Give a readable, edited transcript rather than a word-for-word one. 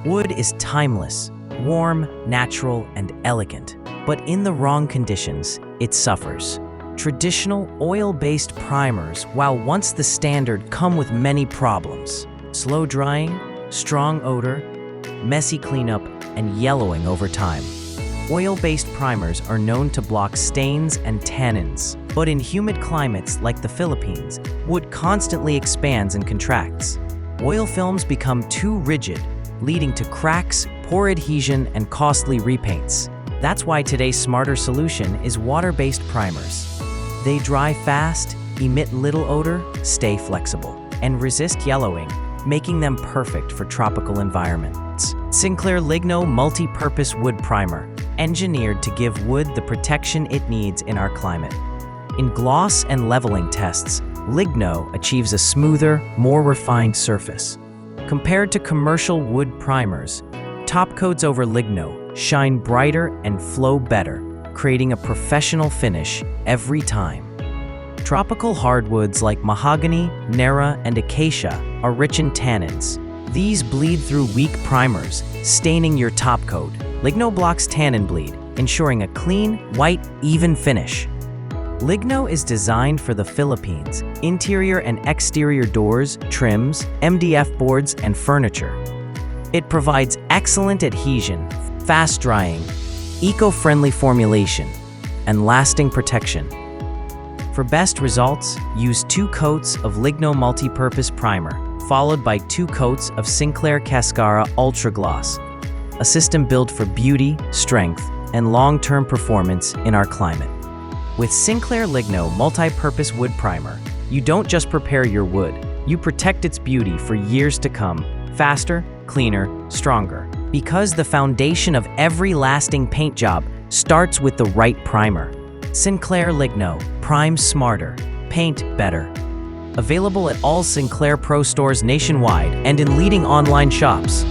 Wood is timeless, warm, natural, and elegant. But in the wrong conditions, it suffers. Traditional oil-based primers, while once the standard, come with many problems. Slow drying, strong odor, messy cleanup, and yellowing over time. Oil-based primers are known to block stains and tannins. But in humid climates like the Philippines, wood constantly expands and contracts. Oil films become too rigid, leading to cracks, poor adhesion, and costly repaints. That's why today's smarter solution is water-based primers. They dry fast, emit little odor, stay flexible, and resist yellowing, making them perfect for tropical environments. Sinclair Ligno Multi-Purpose Wood Primer, engineered to give wood the protection it needs in our climate. In gloss and leveling tests, Ligno achieves a smoother, more refined surface. Compared to commercial wood primers, Topcoats over Ligno shine brighter and flow better, creating a professional finish every time. Tropical hardwoods like mahogany, nara, and acacia are rich in tannins. These bleed through weak primers, staining your topcoat. Ligno blocks tannin bleed, ensuring a clean, white, even finish. Ligno is designed for the Philippines, interior and exterior doors, trims, MDF boards, and furniture. It provides excellent adhesion, fast drying, eco-friendly formulation, and lasting protection. For best results, use 2 coats of Ligno Multi-Purpose Primer, followed by 2 coats of Sinclair Cascara Ultra Gloss, a system built for beauty, strength, and long-term performance in our climate. With Sinclair Ligno Multi-Purpose Wood Primer, you don't just prepare your wood, you protect its beauty for years to come, faster, cleaner, stronger. Because the foundation of every lasting paint job starts with the right primer. Sinclair Ligno, prime smarter, paint better. Available at all Sinclair Pro Stores nationwide and in leading online shops.